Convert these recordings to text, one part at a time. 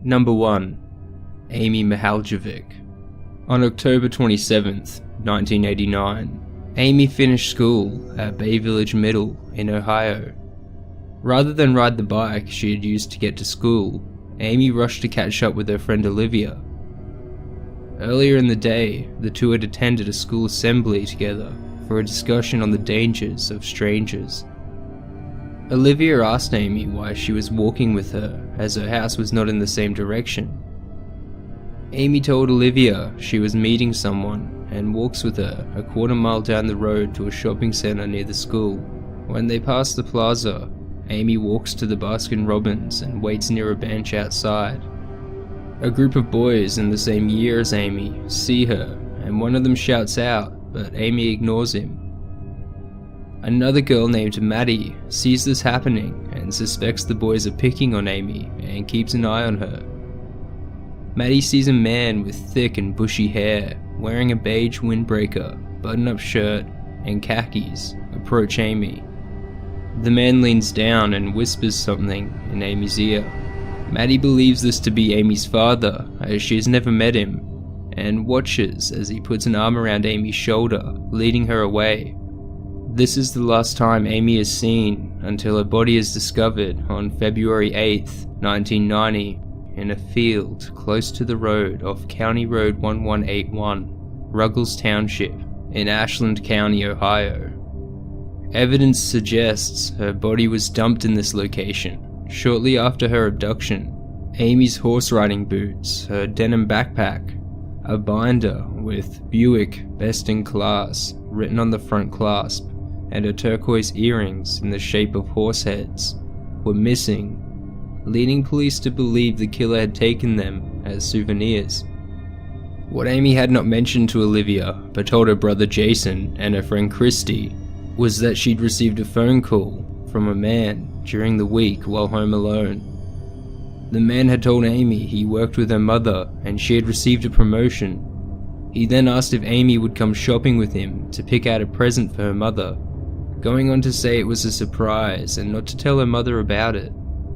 Number 1. Amy Mihaljevic. On October 27th, 1989, Amy finished school at Bay Village Middle in Ohio. Rather than ride the bike she had used to get to school, Amy rushed to catch up with her friend Olivia. Earlier in the day, the two had attended a school assembly together for a discussion on the dangers of strangers. Olivia asked Amy why she was walking with her, as her house was not in the same direction. Amy told Olivia she was meeting someone and walks with her a quarter-mile down the road to a shopping center near the school. When they pass the plaza, Amy walks to the Baskin-Robbins and waits near a bench outside. A group of boys in the same year as Amy see her, and one of them shouts out, but Amy ignores him. Another girl named Maddie sees this happening and suspects the boys are picking on Amy and keeps an eye on her. Maddie sees a man with thick and bushy hair, wearing a beige windbreaker, button-up shirt, and khakis, approach Amy. The man leans down and whispers something in Amy's ear. Maddie believes this to be Amy's father, as she has never met him, and watches as he puts an arm around Amy's shoulder, leading her away. This is the last time Amy is seen until her body is discovered on February 8th, 1990, in a field close to the road off County Road 1181, Ruggles Township, in Ashland County, Ohio. Evidence suggests her body was dumped in this location shortly after her abduction. Amy's horse riding boots, her denim backpack, a binder with Buick Best in Class written on the front clasp, and her turquoise earrings in the shape of horse heads were missing, leading police to believe the killer had taken them as souvenirs. What Amy had not mentioned to Olivia, but told her brother Jason and her friend Christy, was that she'd received a phone call from a man during the week while home alone. The man had told Amy he worked with her mother and she had received a promotion. He then asked if Amy would come shopping with him to pick out a present for her mother, going on to say it was a surprise and not to tell her mother about it.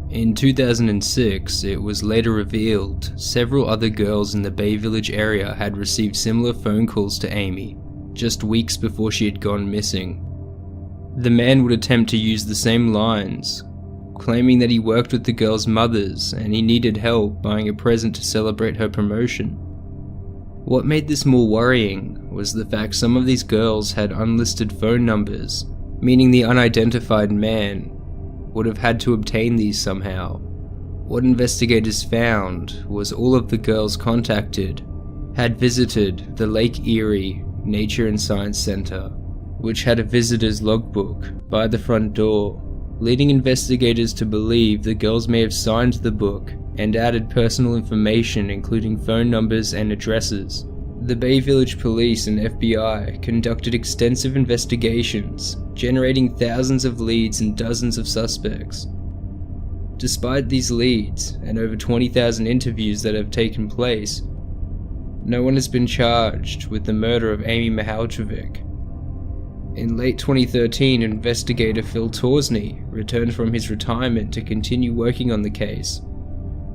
In 2006, it was later revealed several other girls in the Bay Village area had received similar phone calls to Amy, just weeks before she had gone missing. The man would attempt to use the same lines, claiming that he worked with the girls' mothers and he needed help buying a present to celebrate her promotion. What made this more worrying was the fact some of these girls had unlisted phone numbers, meaning the unidentified man would have had to obtain these somehow. What investigators found was all of the girls contacted had visited the Lake Erie Nature and Science Center, which had a visitor's logbook by the front door, leading investigators to believe the girls may have signed the book and added personal information including phone numbers and addresses. The Bay Village Police and FBI conducted extensive investigations, generating thousands of leads and dozens of suspects. Despite these leads and over 20,000 interviews that have taken place, no one has been charged with the murder of Amy Mihaljovic. In late 2013, investigator Phil Torsney returned from his retirement to continue working on the case.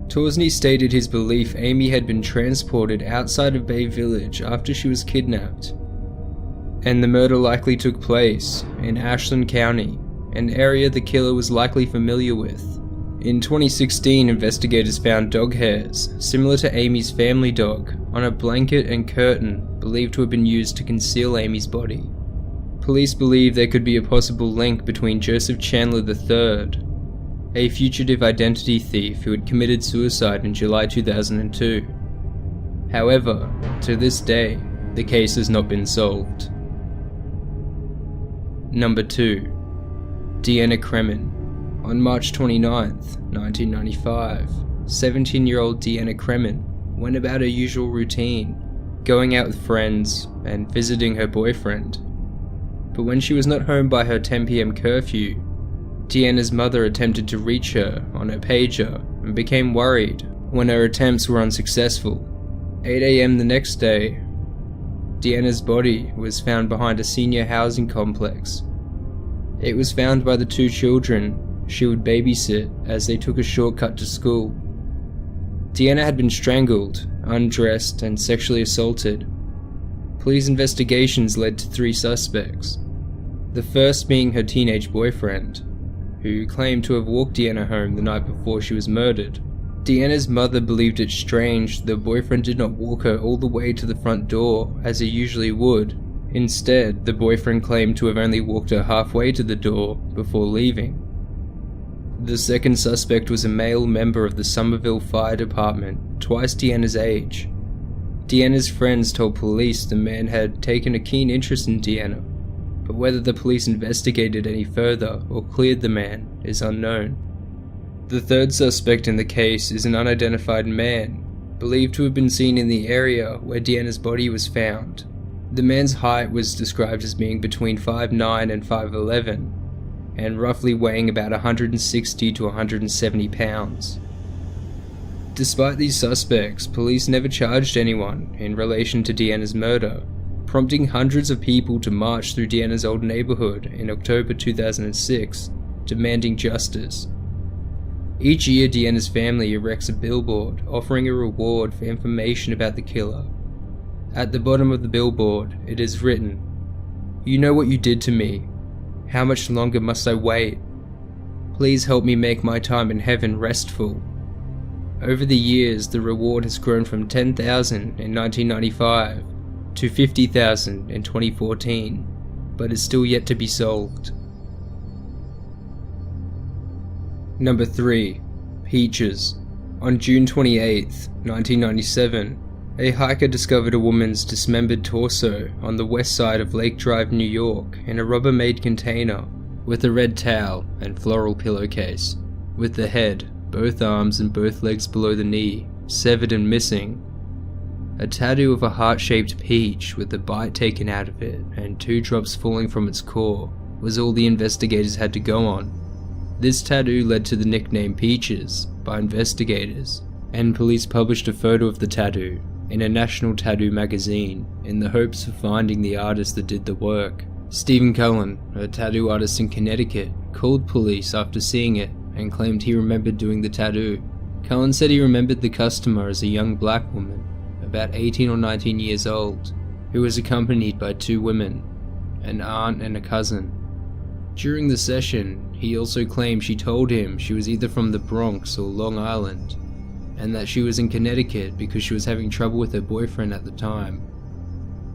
Torsney stated his belief Amy had been transported outside of Bay Village after she was kidnapped, and the murder likely took place in Ashland County, an area the killer was likely familiar with. In 2016, investigators found dog hairs, similar to Amy's family dog, on a blanket and curtain believed to have been used to conceal Amy's body. Police believe there could be a possible link between Joseph Chandler III, a fugitive identity thief who had committed suicide in July 2002. However, to this day, the case has not been solved. Number 2. Deanna Kremen. On March 29th, 1995, 17-year-old Deanna Kremen went about her usual routine, going out with friends and visiting her boyfriend. But when she was not home by her 10 p.m. curfew, Deanna's mother attempted to reach her on her pager and became worried when her attempts were unsuccessful. 8 a.m. the next day, Deanna's body was found behind a senior housing complex. It was found by the two children she would babysit as they took a shortcut to school. Deanna had been strangled, undressed, and sexually assaulted. Police investigations led to 3 suspects, the first being her teenage boyfriend, who claimed to have walked Deanna home the night before she was murdered. Deanna's mother believed it strange the boyfriend did not walk her all the way to the front door as he usually would. Instead, the boyfriend claimed to have only walked her halfway to the door before leaving. The second suspect was a male member of the Somerville Fire Department, twice Deanna's age. Deanna's friends told police the man had taken a keen interest in Deanna, but whether the police investigated any further or cleared the man is unknown. The third suspect in the case is an unidentified man, believed to have been seen in the area where Deanna's body was found. The man's height was described as being between 5'9" and 5'11", and roughly weighing about 160 to 170 pounds. Despite these suspects, police never charged anyone in relation to Deanna's murder, prompting hundreds of people to march through Deanna's old neighborhood in October 2006, demanding justice. Each year, Deanna's family erects a billboard offering a reward for information about the killer. At the bottom of the billboard, it is written, "You know what you did to me. How much longer must I wait? Please help me make my time in heaven restful." Over the years, the reward has grown from $10,000 in 1995 to $50,000 in 2014, but is still yet to be solved. Number 3. Peaches. On June 28, 1997, a hiker discovered a woman's dismembered torso on the west side of Lake Drive, New York, in a Rubbermaid container with a red towel and floral pillowcase, with the head, both arms and both legs below the knee, severed and missing. A tattoo of a heart-shaped peach with a bite taken out of it and 2 drops falling from its core was all the investigators had to go on. This tattoo led to the nickname Peaches by investigators, and police published a photo of the tattoo in a national tattoo magazine in the hopes of finding the artist that did the work. Stephen Cullen, a tattoo artist in Connecticut, called police after seeing it and claimed he remembered doing the tattoo. Cullen said he remembered the customer as a young black woman, about 18 or 19 years old, who was accompanied by 2 women, an aunt and a cousin. During the session, he also claimed she told him she was either from the Bronx or Long Island, and that she was in Connecticut because she was having trouble with her boyfriend at the time.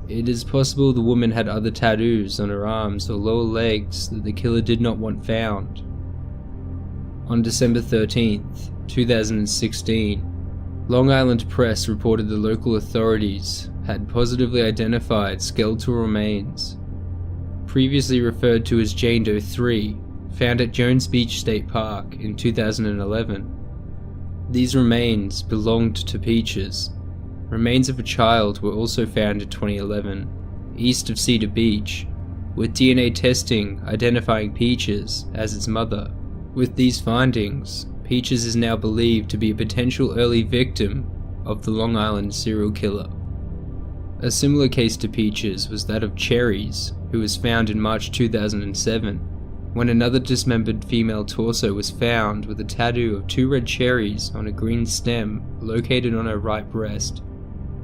It is possible the woman had other tattoos on her arms or lower legs that the killer did not want found. On December 13th, 2016, Long Island Press reported the local authorities had positively identified skeletal remains, previously referred to as Jane Doe 3, found at Jones Beach State Park in 2011. These remains belonged to Peaches. Remains of a child were also found in 2011, east of Cedar Beach, with DNA testing identifying Peaches as its mother. With these findings, Peaches is now believed to be a potential early victim of the Long Island serial killer. A similar case to Peaches was that of Cherries, who was found in March 2007, when another dismembered female torso was found with a tattoo of 2 red cherries on a green stem located on her right breast.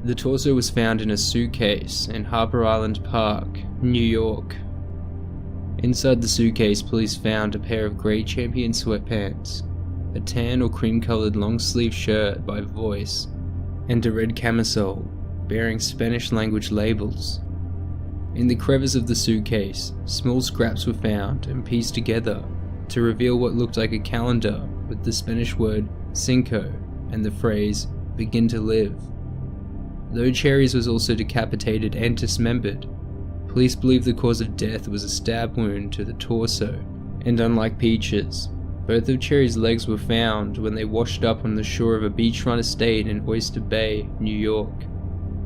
The torso was found in a suitcase in Harbor Island Park, New York. Inside the suitcase, police found a pair of grey Champion sweatpants, a tan or cream-coloured long-sleeve shirt by Voice, and a red camisole bearing Spanish-language labels. In the crevice of the suitcase, small scraps were found and pieced together to reveal what looked like a calendar with the Spanish word cinco and the phrase "begin to live." Though Cherries was also decapitated and dismembered, police believe the cause of death was a stab wound to the torso, and unlike Peaches, both of Cherries' legs were found when they washed up on the shore of a beachfront estate in Oyster Bay, New York.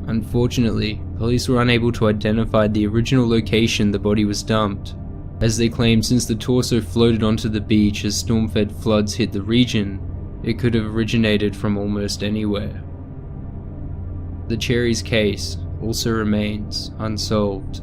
Unfortunately, police were unable to identify the original location the body was dumped, as they claimed since the torso floated onto the beach as storm-fed floods hit the region, it could have originated from almost anywhere. The Cherries case also remains unsolved.